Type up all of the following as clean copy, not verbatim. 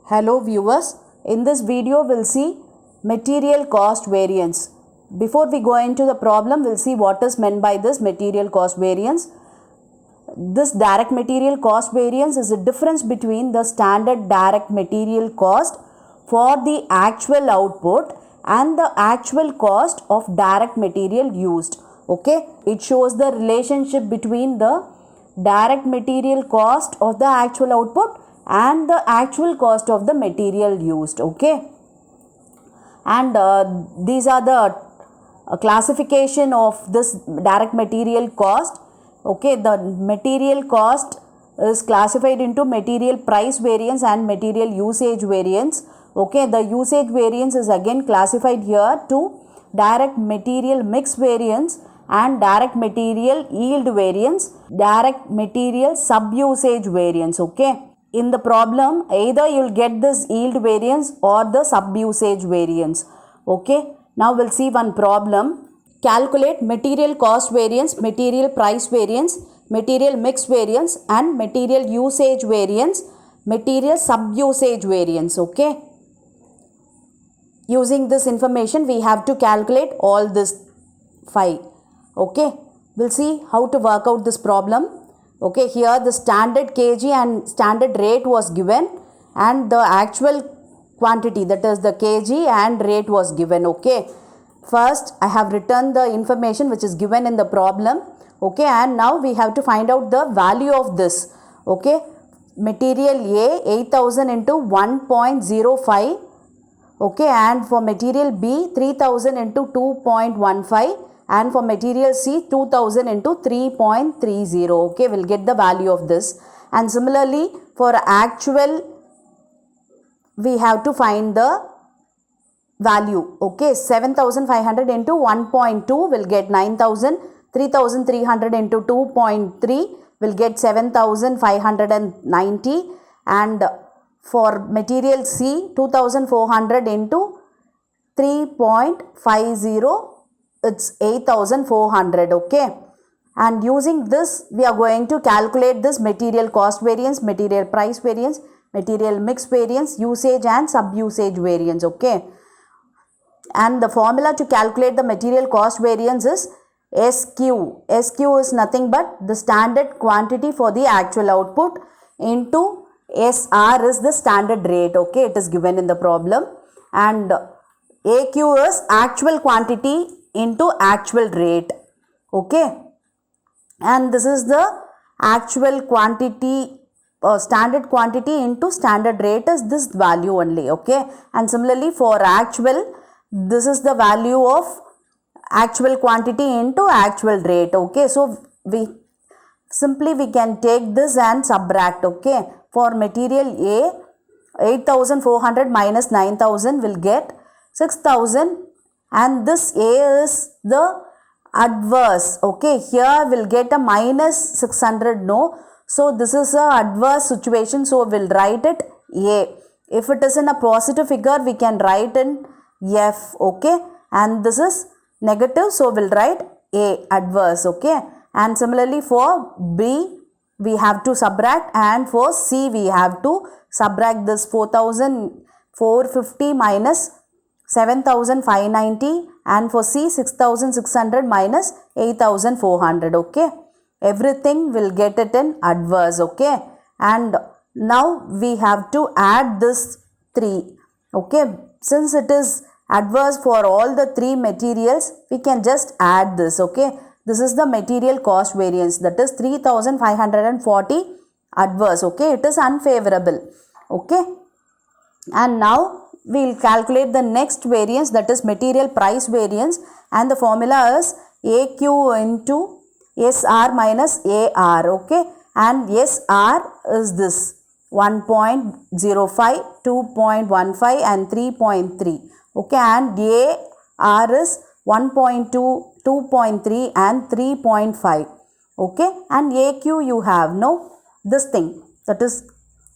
Hello viewers, in this video we'll see material cost variance. Before we go into the problem, we'll see what is meant by this material cost variance. This direct material cost variance is the difference between the standard direct material cost for the actual output and the actual cost of direct material used. Okay, it shows the relationship between the direct material cost of the actual output and the actual cost of the material used. Okay, and these are the classification of this direct material cost. Okay, the material cost is classified into material price variance and material usage variance. Okay, the usage variance is again classified here to direct material mix variance and direct material yield variance, direct material sub-usage variance. Okay, in the problem either you'll get this yield variance or the sub-usage variance. Okay, now we'll see one problem. Calculate material cost variance, material price variance, material mix variance and material usage variance, material sub-usage variance. Okay, using this information we have to calculate all this 5. Okay, we'll see how to work out this problem. Okay, here the standard kg and standard rate was given and the actual quantity, that is the kg and rate, was given. Okay, first I have written the information which is given in the problem. Okay, and now we have to find out the value of this. Okay, material A 8000 into 1.05. Okay, and for material B 3000 into 2.15 and for material C 2000 into 3.30. Okay, we'll get the value of this. And similarly for actual we have to find the value. Okay, 7500 into 1.2 will get 9000, 3300 into 2.3 will get 7590, and for material C 2400 into 3.50 it's 8400. Okay, and using this we are going to calculate this material cost variance, material price variance, material mix variance, usage and sub-usage variance. Okay, and the formula to calculate the material cost variance is SQ. SQ is nothing but the standard quantity for the actual output into SR is the standard rate. Okay, it is given in the problem, and AQ is actual quantity into actual rate. Okay, and this is the actual quantity, standard quantity into standard rate is this value only. Okay, and similarly for actual, this is the value of actual quantity into actual rate. Okay, so we can take this and subtract. Okay, for material A 8400 minus 9000 will get 6000, and this A is the adverse. Okay, here we'll get a minus 600. No, so this is a adverse situation, so we'll write it A. If it is in a positive figure we can write in F. Okay, and this is negative, so we'll write A, adverse. Okay, and similarly for B we have to subtract, and for C we have to subtract this 4450 minus 7590, and for C 6600 minus 8400. Okay, everything will get it in adverse. Okay, and now we have to add this 3. Okay, since it is adverse for all the 3 materials we can just add this. Okay, this is the material cost variance, that is 3540 adverse. Okay, it is unfavorable. Okay, and now we will calculate the next variance, that is material price variance, and the formula is AQ into SR minus AR. Okay, and SR is this 1.05, 2.15 and 3.3. Okay, and AR is 1.2, 2.3 and 3.5. Okay, and AQ you have this thing, that is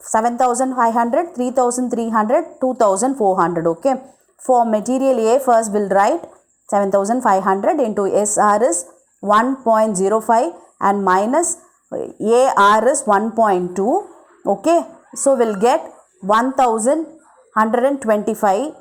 7500, 3300, 2400. Okay, for material A first we'll write 7500 into SR is 1.05 and minus AR is 1.2. Okay, so we'll get 1125.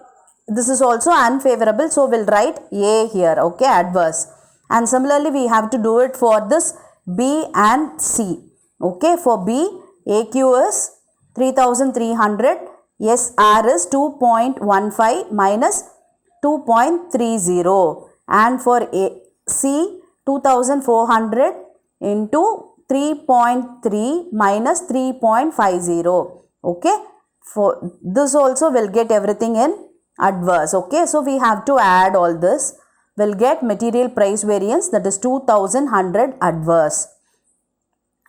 This is also unfavorable, so we'll write A here, okay, adverse. And similarly, we have to do it for this B and C. Okay, for B, AQ is 3300, SR is 2.15 minus 2.30, and for C, 2400 into 3.3 minus 3.50. Okay, for this also we'll get everything in adverse. Okay, so we have to add all this. We'll get material price variance, that is 2100 adverse.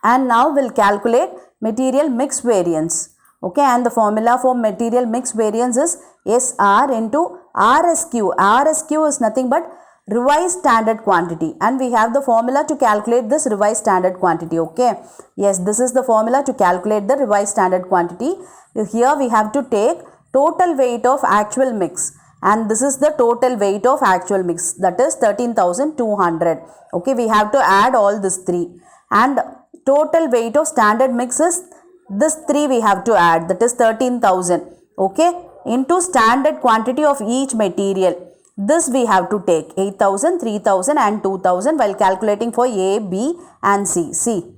And now we'll calculate material mix variance. Okay, and the formula for material mix variance is SR into RSQ. RSQ is nothing but revised standard quantity, and we have the formula to calculate this revised standard quantity. Okay, yes, this is the formula to calculate the revised standard quantity. Here we have to take total weight of actual mix, and this is the total weight of actual mix, that is 13,200. Okay, we have to add all this 3, and total weight of standard mix is this 3 we have to add, that is 13,000. Okay, into standard quantity of each material. This we have to take 8,000, 3,000 and 2,000 while calculating for A, B and C. See,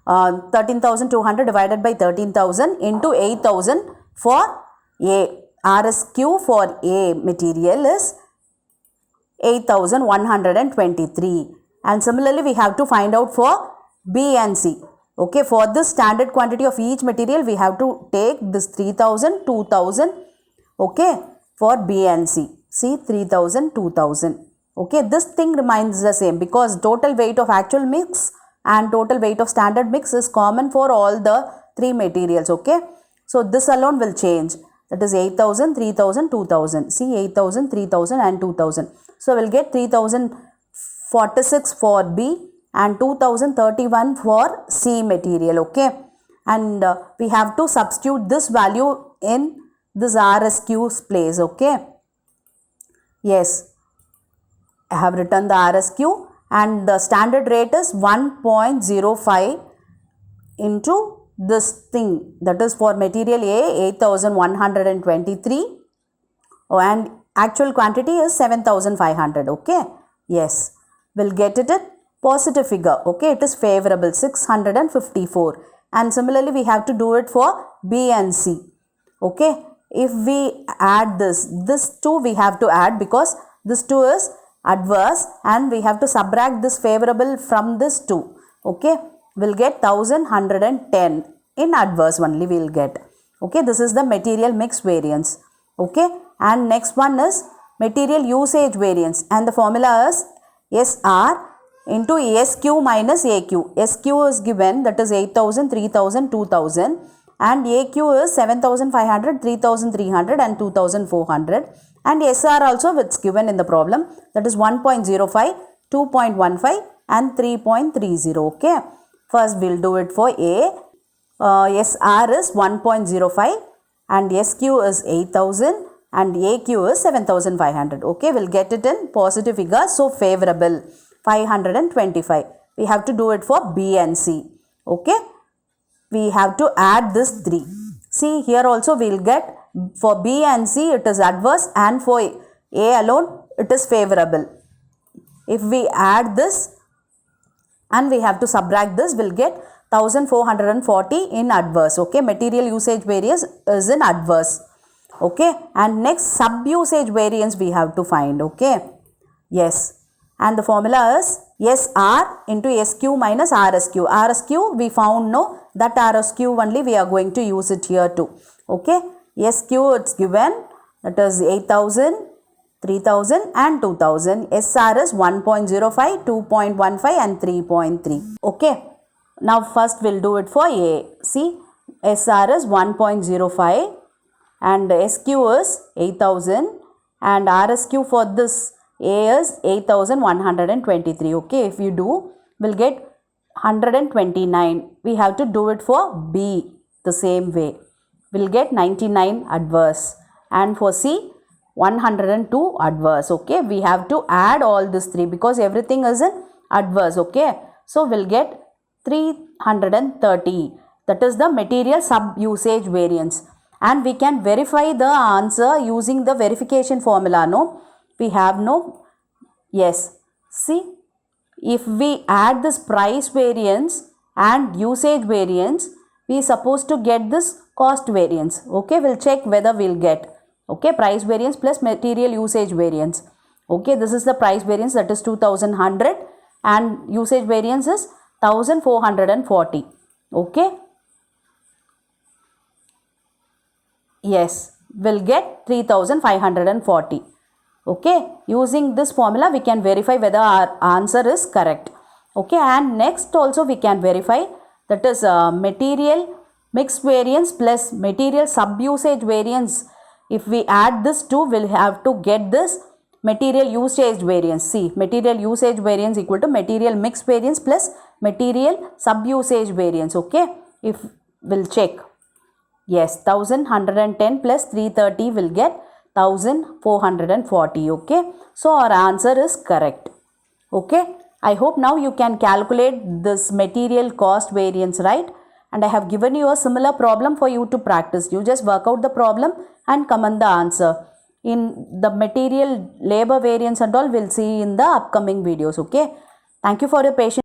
13,200 divided by 13,000 into 8,000 for A. RSQ for A material is 8,123. And similarly, we have to find out for B and C. Okay, for this standard quantity of each material, we have to take this 3,000, 2,000. Okay, for B and C. See, 3,000, 2,000. Okay, this thing remains the same because total weight of actual mix and total weight of standard mix is common for all the 3 materials. Okay, so this alone will change. That is 8,000, 3,000, 2,000. See, 8,000, 3,000 and 2,000. So, we'll get 3,046 for B and 2,031 for C material. Okay, and we have to substitute this value in this RSQ's place. Okay, yes, I have written the RSQ, and the standard rate is 1.05 into this thing, that is for material A 8,123, and actual quantity is 7,500. Okay, yes, we'll get it in positive figure. Okay, it is favorable 654, and similarly we have to do it for B and C. Okay, if we add this 2 we have to add because this 2 is adverse, and we have to subtract this favorable from this 2. Okay, we'll get 1,110 in adverse only we'll get. Okay, this is the material mix variance. Okay, and next one is material usage variance, and the formula is SR into SQ minus AQ. SQ is given, that is 8,000, 3,000, 2,000, and AQ is 7,500, 3,300 and 2,400, and SR also it's given in the problem, that is 1.05, 2.15 and 3.30. Okay, first we'll do it for A. SR is 1.05 and SQ is 8,000 and AQ is 7,500. Okay, we'll get it in positive figure, so favorable 525. We have to do it for B and C. Okay, we have to add this 3. See, here also we will get for B and C it is adverse, and for A alone it is favorable. If we add this and we have to subtract this, we'll get 1,440 in adverse. Okay, material usage variance is in adverse. Okay, and next sub usage variance we have to find. Okay, yes, and the formula is SR into SQ minus RSQ. RSQ we found, no, that RSQ only we are going to use it here too. Okay, SQ it's given, that is 8,000, 3,000 and 2,000. SR is 1.05, 2.15 and 3.3. Okay, now first we'll do it for A. See, SR is 1.05 and SQ is 8,000 and RSQ for this A is 8,123. Okay, if you do, we'll get 129. We have to do it for B the same way. We'll get 99 adverse, and for C 102 adverse. Okay, we have to add all these 3 because everything is in adverse. Okay, so we'll get 330. That is the material sub usage variance. and we can verify the answer using the verification formula. No, we have no, yes, see, if we add this price variance and usage variance, we are supposed to get this cost variance. Okay, we'll check whether we'll get, okay, price variance plus material usage variance. Okay, this is the price variance, that is 2100, and usage variance is 1440. Okay, yes, we'll get 3540. Okay, using this formula we can verify whether our answer is correct. Okay, and next also we can verify, that is material mix variance plus material sub-usage variance. If we add this two, we'll have to get this material usage variance. See, material usage variance equal to material mix variance plus material sub-usage variance. Okay, if we'll check, yes, 1110 plus 330 will get 1440. Okay, so our answer is correct. Okay, I hope now you can calculate this material cost variance, right? And I have given you a similar problem for you to practice. You just work out the problem and comment the answer. In the material labor variance and all, we'll see in the upcoming videos. Okay, thank you for your patience.